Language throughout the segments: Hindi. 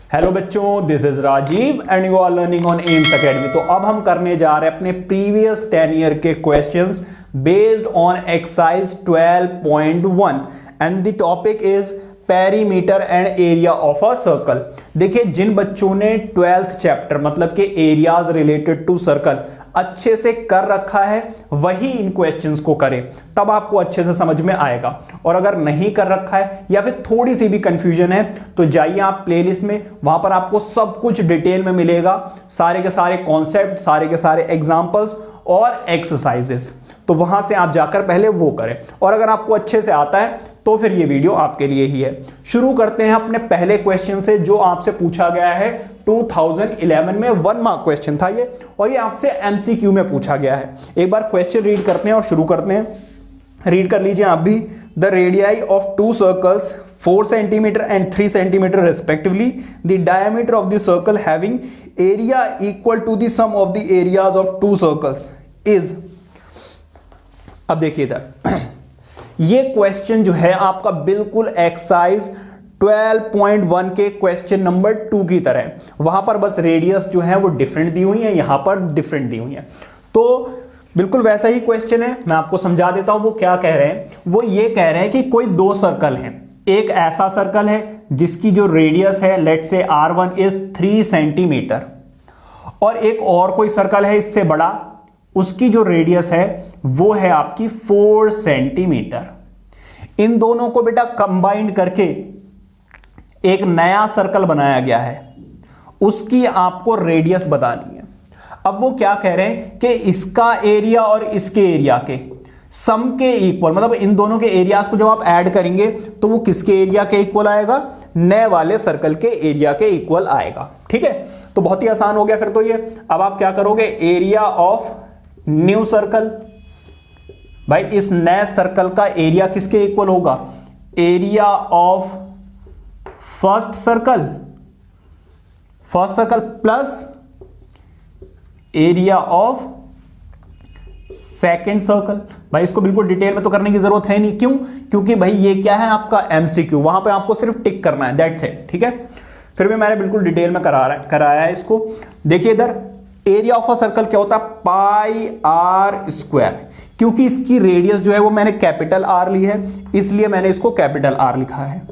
हेलो बच्चों, this is Rajeev and you are learning on AIMS academy. तो अब हम करने जा रहे हैं अपने प्रीवियस 10 ईयर के questions based on exercise 12.1 and the topic is perimeter and area of a circle. देखिए, जिन बच्चों ने 12th चैप्टर मतलब के एरियाज रिलेटेड टू सर्कल अच्छे से कर रखा है वही इन क्वेश्चंस को करें, तब आपको अच्छे से समझ में आएगा। और अगर नहीं कर रखा है या फिर थोड़ी सी भी कंफ्यूजन है तो जाइए आप प्लेलिस्ट में, वहां पर आपको सब कुछ डिटेल में मिलेगा, सारे के सारे कॉन्सेप्ट, सारे के सारे एग्जांपल्स और एक्सरसाइजेस। तो वहां से आप जाकर पहले वो करें, और अगर आपको अच्छे से आता है तो फिर ये वीडियो आपके लिए ही है। शुरू करते हैं अपने पहले क्वेश्चन से, जो आपसे पूछा गया है 2011 में 1 मार्क क्वेश्चन था ये, और ये आपसे एमसीक्यू में पूछा गया है। एक बार क्वेश्चन रीड करते हैं और शुरू करते हैं। रीड कर लीजिए आप भी। The radii of 2 circles 4 centimetre and 3 centimetre respectively, the diameter of the circle having area equal to the sum of the areas of 2 circles is. अब देखिए इधर ये क्वेश्चन जो है आपका बिल्कुल एक्सरसाइज 12.1 के क्वेश्चन नंबर 2 की तरह है। वहां पर बस रेडियस जो है वो डिफरेंट दी हुई है, यहां पर डिफरेंट दी हुई है। तो बिल्कुल वैसा ही क्वेश्चन है, मैं आपको समझा देता हूं वो क्या कह रहे हैं। वो ये कह रहे हैं कि कोई 2 सर्कल हैं। एक ऐसा सर्कल है जिसकी जो रेडियस है लेट से R1 इज 3 सेंटीमीटर, और एक और कोई सर्कल है इससे बड़ा, उसकी जो रेडियस है वो है आपकी 4 सेंटीमीटर। इन दोनों को बेटा कंबाइंड करके एक नया सर्कल बनाया गया है, उसकी आपको रेडियस बतानी है। अब वो क्या कह रहे हैं कि इसका एरिया और इसके एरिया के सम के इक्वल, मतलब इन दोनों के एरियाज को जब आप ऐड करेंगे तो वो किसके एरिया के इक्वल आएगा? नए वाले सर्कल के एरिया के इक्वल आएगा। ठीक है, तो बहुत ही आसान हो गया फिर तो ये। अब आप क्या करोगे? एरिया ऑफ न्यू सर्कल, भाई इस नए सर्कल का एरिया किसके इक्वल होगा? Area of first circle plus area of second circle. भाई इसको बिल्कुल डिटेल में तो करने की जरूरत है नहीं, क्यों? क्योंकि भाई ये क्या है आपका एमसीक्यू, वहां पे आपको सिर्फ टिक करना है, दैट्स इट। ठीक है, फिर भी मैंने बिल्कुल डिटेल में कराया है इसको। देखिए इधर एरिया ऑफ अ सर्कल क्या होता है? Pi r square. क्योंकि इसकी रेडियस जो है वो मैंने कैपिटल आर ली है, इसलिए मैंने इसको कैपिटल आर लिखा है।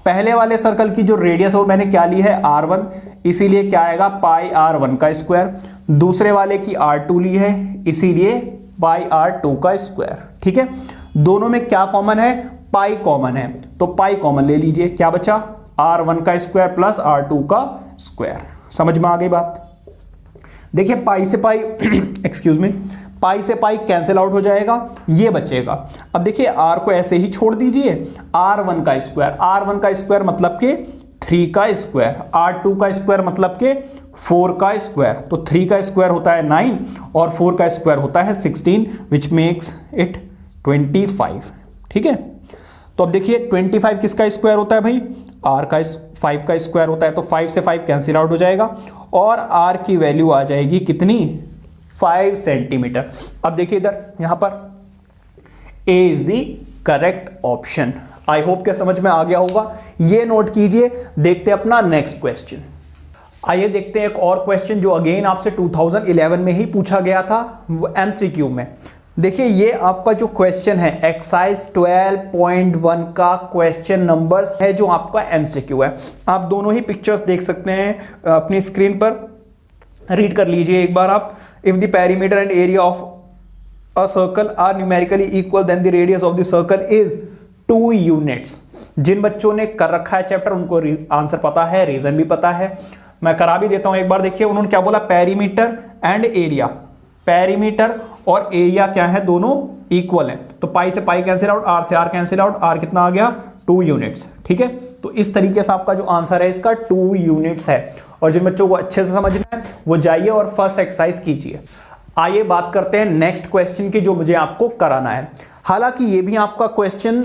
पहले वाले सर्कल की जो रेडियस है वो मैंने क्या ली है? R1, इसीलिए क्या आएगा? पाई R1 का स्क्वायर। दूसरे वाले की R2 ली है, इसीलिए पाई R2 का स्क्वायर। ठीक है, दोनों में क्या कॉमन है? पाई कॉमन है, तो पाई कॉमन ले लीजिए। क्या बचा? R1 का स्क्वायर प्लस R2 का स्क्वायर। समझ में आ गई बात? देखिए पाई से पाई एक्सक्यूज मी, पाई से पाई कैंसिल आउट हो जाएगा, ये बचेगा। अब देखिए R को ऐसे ही छोड़ दीजिए, R1 का स्क्वायर मतलब के 3 का स्क्वायर, R2 का स्क्वायर मतलब के 4 का स्क्वायर। तो 3 का स्क्वायर होता है 9 और 4 का स्क्वायर होता है 16, विच मेक्स इट 25। ठीक है, तो अब देखिए 25 किसका स्क्वायर होता है भाई? R का 5 का स्क्वायर होता है, तो 5 से 5 कैंसिल आउट हो जाएगा और R की वैल्यू आ जाएगी कितनी? 5 सेंटीमीटर। अब देखिए इधर यहां पर A is the correct option. I hope क्या समझ में आ गया होगा, ये नोट कीजिए। देखते हैं अपना नेक्स्ट क्वेश्चन। आइए देखते हैं एक और क्वेश्चन जो अगेन आपसे 2011 में ही पूछा गया था, वो एमसीक्यू में। देखिए ये आपका जो क्वेश्चन है एक्सरसाइज 12.1 का क्वेश्चन नंबर है, जो आपका एमसीक्यू है। आप दोनों ही पिक्चर्स देख सकते हैं अपनी स्क्रीन पर, रीड कर लीजिए एक बार आप। If the perimeter and area of a circle are numerically equal then the radius of the circle is 2 units. जिन बच्चों ने कर रखा है चैप्टर उनको आंसर पता है, रीजन भी पता है, मैं करा भी देता हूं एक बार। देखिए उन्होंने क्या बोला? Perimeter and area. पेरीमीटर और एरिया क्या है? दोनों इक्वल है, तो पाई से पाई कैंसिल आउट, आर से आर कैंसिल आउट, आर कितना आ गया? 2 यूनिट्स। ठीक है, तो इस तरीके से आपका जो आंसर है इसका 2 यूनिट्स है। और जिन बच्चों को अच्छे से समझना है वो जाइए और फर्स्ट एक्सरसाइज कीजिए। आइए बात करते हैं नेक्स्ट क्वेश्चन की, जो मुझे आपको कराना है। हालांकि ये भी आपका क्वेश्चन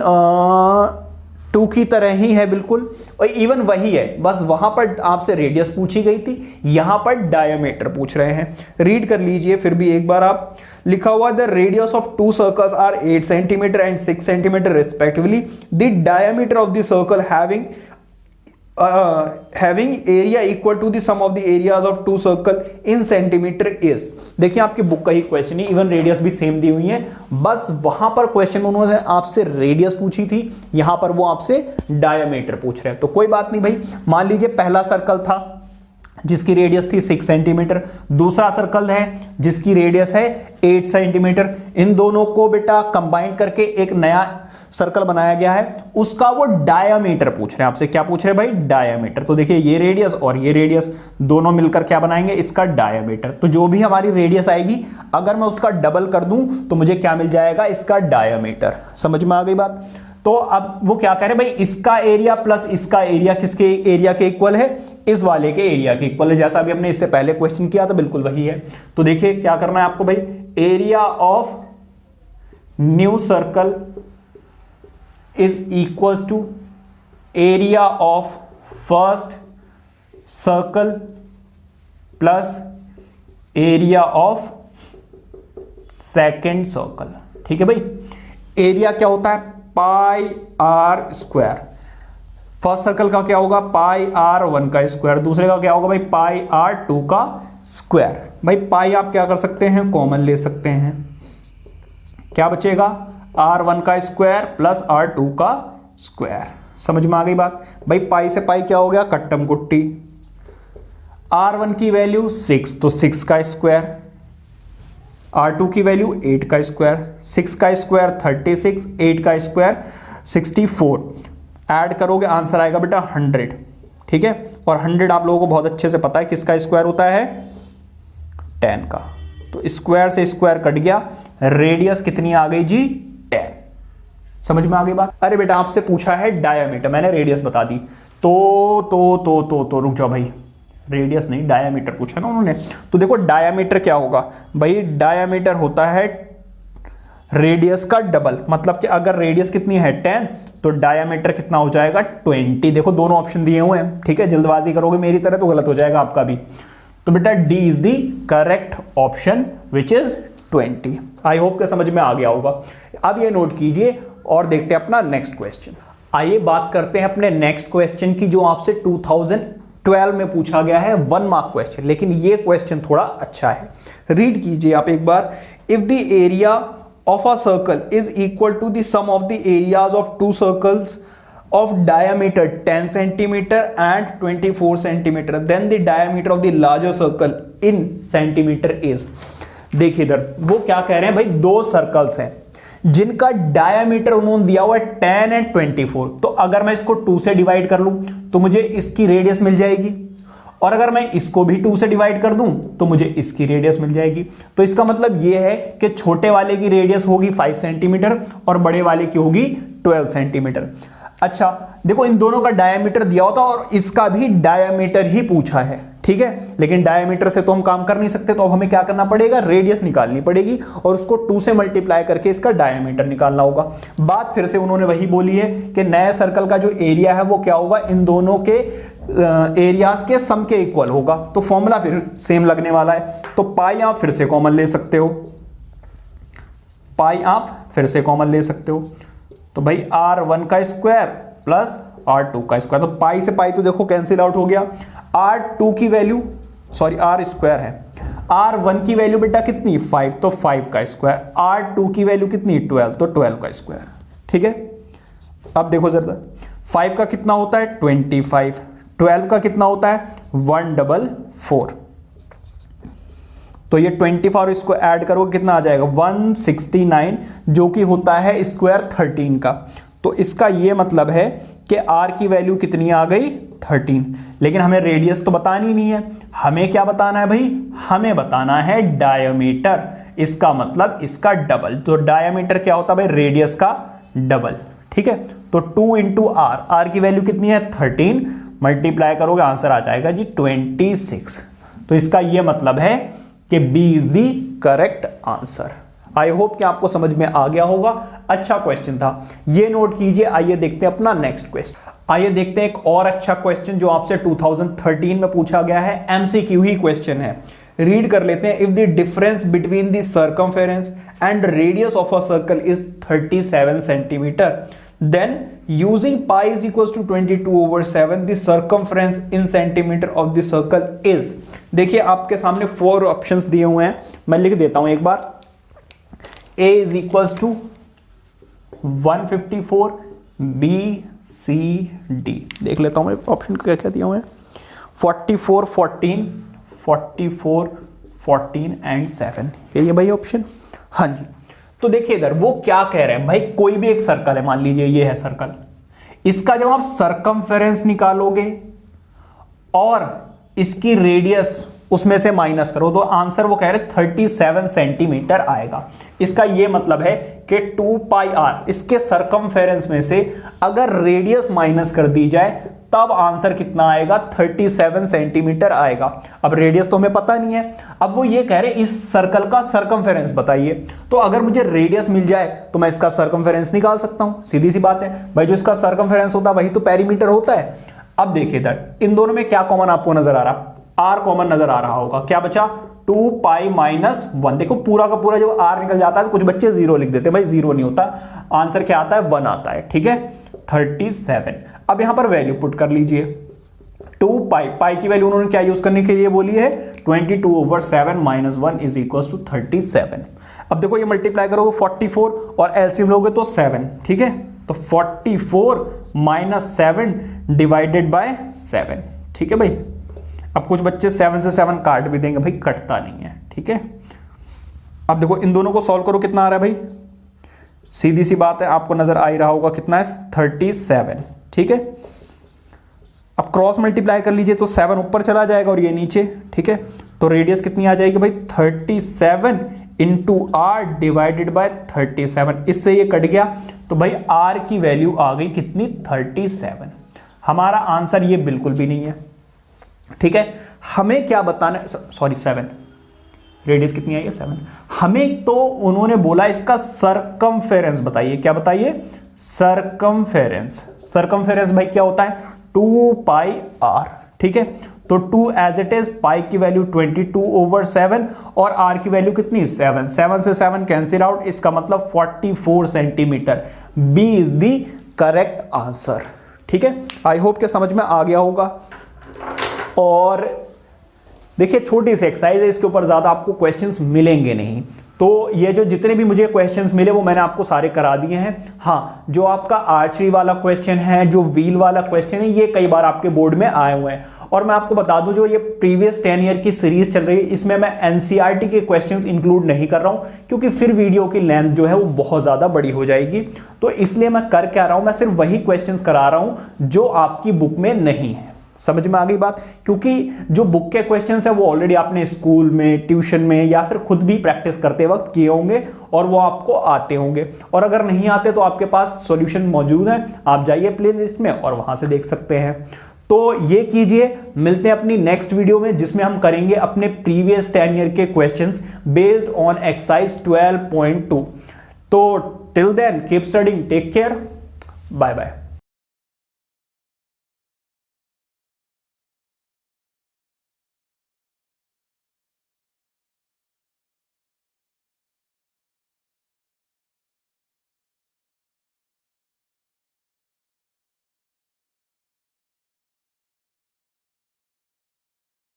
2 की तरह ही है बिल्कुल, और इवन वही है, बस वहां पर आपसे रेडियस पूछी गई थी, यहां पर डायमीटर पूछ रहे हैं। रीड कर लीजिए फिर भी एक बार आप। लिखा हुआ the radius of 2 circles are 8 centimetre and 6 centimetre respectively. The diameter of the circle having having area equal to the sum of the areas of two circle in centimetre is. देखिए आपकी बुक का ही क्वेश्चन है, इवन रेडियस भी सेम दी हुई है, बस वहां पर क्वेश्चन उन्होंने आपसे रेडियस पूछी थी, यहां पर वो आपसे डायमीटर पूछ रहे हैं। तो कोई बात नहीं भाई, मान लीजिए पहला सर्कल था जिसकी रेडियस थी 6 सेंटीमीटर, दूसरा सर्कल है जिसकी रेडियस है 8 सेंटीमीटर, इन दोनों को बेटा कंबाइन करके एक नया सर्कल बनाया गया है, उसका वो डायामीटर पूछ रहे हैं आपसे। क्या पूछ रहे हैं भाई? डायामीटर। तो देखिए ये रेडियस और ये रेडियस दोनों मिलकर क्या बनाएंगे? इसका डायामीटर। तो जो भी हमारी रेडियस आएगी अगर मैं उसका डबल कर दूं तो मुझे क्या मिल जाएगा? इसका डायामीटर। समझ में आ गई बात? तो अब वो क्या कह रहे हैं भाई, इसका एरिया प्लस इसका एरिया किसके एरिया के इक्वल है? इस वाले के एरिया के इक्वल है, जैसा अभी हमने इससे पहले क्वेश्चन किया था, बिल्कुल वही है। तो देखिए क्या करना है आपको भाई, area of new circle is equals to area of first circle plus area of second circle. ठीक है भाई, एरिया क्या होता है? Pi r square. First circle का क्या होगा? पाई आर 1 का स्क्वायर। दूसरे का क्या होगा भाई? पाई आर 2 का स्क्वायर। भाई पाई आप क्या कर सकते हैं? कॉमन ले सकते हैं। क्या बचेगा? R1 का स्क्वायर प्लस R2 का स्क्वायर। समझ में आ गई बात? भाई पाई से पाई क्या हो गया? कट्टम कुट्टी। R1 की वैल्यू 6, तो 6 का स्क्वायर। R2 की वैल्यू 8 का स्क्वायर। 6 का स्क्वायर 36, 8 का स्क्वायर 64। ऐड करोगे आंसर आएगा बेटा 100। ठीक है, और 100 आप लोगों को बहुत अच्छे से पता है किसका स्क्वायर होता है? 10 का। तो स्क्वायर से स्क्वायर कट गया, रेडियस कितनी आ गई जी? 10। समझ में आ गई बात? अरे बेटा आपसे पूछा है डायामीटर, मैंने रेडियस बता दी। तो रुक जाओ भाई, रेडियस नहीं डायामीटर पूछा ना उन्होंने। तो देखो डायामीटर क्या होगा भाई? डायामीटर होता है रेडियस का डबल। मतलब कि अगर रेडियस कितनी है 10 तो डायामीटर कितना हो जाएगा? 20। देखो दोनों ऑप्शन दिए हुए हैं। ठीक है, जल्दबाजी करोगे मेरी तरह तो गलत हो जाएगा आपका भी। तो बेटा D is the correct option which is 20। I hope के समझ में आ गया होगा। अब ये नोट कीजिए और देखते हैं अपना नेक्स्ट क्वेश्चन। आइए बात करते हैं अपने नेक्स्ट क्वेश्चन की, जो आपसे 2012 में पूछा गया है, 1 मार्क क्वेश्चन। लेकिन ये क्वेश्चन थोड़ा अच्छा है, रीड कीजिए आप एक बार। If the area of a circle is equal to the sum of the areas of two circles of diameter 10 centimeter and 24 centimeter, then the diameter of the larger circle in centimeter is। देखिए इधर वो क्या कह रहे हैं भाई, दो सर्कल्स हैं जिनका डायमीटर उन्होंने दिया हुआ है 10 एंड 24। तो अगर मैं इसको 2 से डिवाइड कर लूं तो मुझे इसकी रेडियस मिल जाएगी, और अगर मैं इसको भी 2 से डिवाइड कर दूं तो मुझे इसकी रेडियस मिल जाएगी। तो इसका मतलब यह है कि छोटे वाले की रेडियस होगी 5 सेंटीमीटर और बड़े वाले की होगी 12 सेंटीमीटर। अच्छा देखो, इन दोनों का डायमीटर दिया होता और इसका भी डायमीटर ही पूछा है। ठीक है, लेकिन डायमीटर से तो हम काम कर नहीं सकते, तो अब हमें क्या करना पड़ेगा? रेडियस निकालनी पड़ेगी और उसको 2 से मल्टीप्लाई करके इसका डायमीटर निकालना होगा। बात फिर से उन्होंने वही बोली है कि नए सर्कल का जो एरिया है वो क्या होगा? इन दोनों के एरियाज के सम के इक्वल होगा। तो फॉर्मूला फिर सेम लगने वाला है। तो पाई आप फिर से कॉमन ले सकते हो, पाई आप फिर से कॉमन ले सकते हो। तो भाई R1 का स्क्वायर प्लस R2 का स्क्वायर, तो पाई से पाई तो देखो कैंसिल आउट हो गया। R2 की वैल्यू, सॉरी R स्क्वायर है, R1 की वैल्यू बेटा कितनी? 5, तो 5 का स्क्वायर। R2 की वैल्यू कितनी? 12, तो 12 का स्क्वायर। ठीक है, अब देखो जरा, 5 का कितना होता है? 25। 12 का कितना होता है? 144। तो ये 24 इसको ऐड करो कितना आ जाएगा? 169, जो कि होता है स्क्वायर 13 का। तो इसका ये मतलब है कि R की वैल्यू कितनी आ गई? 13। लेकिन हमें रेडियस तो बतानी नहीं है, हमें क्या बताना है भाई? हमें बताना है डायमीटर। इसका मतलब इसका डबल। तो डायमीटर क्या होता है भाई? रेडियस का डबल। ठीक है, तो 2 इंटू आर, आर की वैल्यू कितनी है? 13, मल्टीप्लाई करोगे आंसर आ जाएगा जी 26। तो इसका यह मतलब है कि B is the correct answer. I hope कि आपको समझ में आ गया होगा। अच्छा क्वेश्चन था, ये नोट कीजिए। आइए देखते हैं अपना नेक्स्ट क्वेश्चन। आइए देखते हैं एक और अच्छा क्वेश्चन जो आपसे 2013 में पूछा गया है, एमसीक्यू ही क्वेश्चन है। रीड कर लेते हैं। If the difference between the circumference and radius of a circle is 37 centimetre, then using pi is equal to 22/7 the circumference in centimetre of the circle is. देखिए आपके सामने 4 ऑप्शंस दिए हुए हैं, मैं लिख देता हूं एक बार। A is equal to 154, B C D. देख लेता हूं मैं ऑप्शन क्या क्या दिए हुए हैं। 44, 14, 44, 14 एंड 7, ये भाई ऑप्शन। हाँ जी, तो देखिए इधर वो क्या कह रहे हैं भाई, कोई भी एक सर्कल है, मान लीजिए ये है सर्कल, इसका जब आप सरकमफेरेंस निकालोगे और इसकी रेडियस उसमें से माइनस करो तो आंसर वो कह रहे 37 सेंटीमीटर आएगा। इसका ये मतलब है कि 2 पाई आर, इसके सरकमफेरेंस में से अगर रेडियस माइनस कर दी जाए तब आंसर कितना आएगा, 37 सेंटीमीटर आएगा। अब रेडियस तो हमें पता नहीं है, अब वो ये कह रहे इस सर्कल का सरकमफेरेंस बताइए। तो अगर मुझे रेडियस मिल जाए तो मैं इसका सरकमफेरेंस निकाल सकता हूं, सीधी सी बात है भाई, जो इसका सरकमफेरेंस होता है वही तो पेरीमीटर होता है। अब देखिए इधर इन दोनों में क्या कॉमन आपको नजर आ रहा, आर कॉमन नजर आ रहा होगा। क्या बचा, 2 पाई माइनस 1। देखो पूरा का पूरा जब आर निकल जाता है तो कुछ बच्चे 0 लिख देते हैं, भाई 0 नहीं होता, आंसर क्या आता है 1 आता है, ठीक है 37। अब यहां पर वैल्यू पुट कर लीजिए, 2 पाई, पाई की वैल्यू उन्होंने क्या यूज करने के लिए बोली है, 22/7 - 1 इज इक्वल टू 37। अब देखो ये मल्टीप्लाई करोगे 44 और एलसीएम लोगे तो 7, ठीक है, तो 44 - 7 डिवाइडेड बाय 7, ठीक है भाई। अब कुछ बच्चे 7 से 7 काट भी देंगे, भाई कटता नहीं है, ठीक है। अब देखो इन दोनों को सॉल्व करो, कितना आ रहा है भाई, सीधी सी बात है आपको नजर आ ही रहा होगा कितना है, 37, ठीक है। अब क्रॉस मल्टीप्लाई कर लीजिए तो 7 ऊपर चला जाएगा और ये नीचे, ठीक है। तो रेडियस कितनी आ जाएगी भाई, 37 इंटू आर डिवाइडेड बाय 37। इससे ये कट गया तो भाई आर की वैल्यू आ गई कितनी, 37। हमारा आंसर ये बिल्कुल भी नहीं है, ठीक है। हमें क्या बताना, सॉरी 7, रेडियस कितनी आई है 7। हमें तो उन्होंने बोला इसका सरकमफेरेंस बताइए, क्या बताइए, सरकमफेरेंस। सरकमफेरेंस भाई क्या होता है, 2 पाई आर, ठीक है। तो 2 एज इट इज, पाई की वैल्यू 22/7 और आर की वैल्यू कितनी, 7। 7 से 7 कैंसिल आउट, इसका मतलब 44 centimetre. B is the correct answer, ठीक है। आई होप के समझ में आ गया होगा। और देखिए छोटी सी एक्सरसाइज है, इसके ऊपर ज्यादा आपको क्वेश्चंस मिलेंगे नहीं, तो ये जो जितने भी मुझे क्वेश्चंस मिले वो मैंने आपको सारे करा दिए हैं। हाँ, जो आपका आर्चरी वाला क्वेश्चन है, जो व्हील वाला क्वेश्चन है, ये कई बार आपके बोर्ड में आए हुए हैं। और मैं आपको बता दूं जो ये प्रीवियस 10 ईयर की सीरीज चल रही है, इसमें मैं एनसीईआरटी के क्वेश्चंस इंक्लूड नहीं कर रहा हूं, क्योंकि फिर वीडियो की लेंथ जो है वो बहुत ज्यादा बड़ी हो जाएगी। तो इसलिए मैं कर क्या रहा हूं, मैं सिर्फ वही क्वेश्चंस करा रहा हूं जो आपकी बुक में नहीं है। समझ में आ गई बात, क्योंकि जो बुक के क्वेश्चंस है वो ऑलरेडी आपने स्कूल में, ट्यूशन में या फिर खुद भी प्रैक्टिस करते वक्त किए होंगे और वो आपको आते होंगे। और अगर नहीं आते तो आपके पास सॉल्यूशन मौजूद है, आप जाइए प्लेलिस्ट में और वहां से देख सकते हैं। तो ये कीजिए, मिलते हैं अपनी नेक्स्ट वीडियो में जिसमें हम करेंगे अपने प्रीवियस 10 ईयर के क्वेश्चंस बेस्ड ऑन एक्सरसाइज 12.2। तो till then keep studying, take care, bye bye.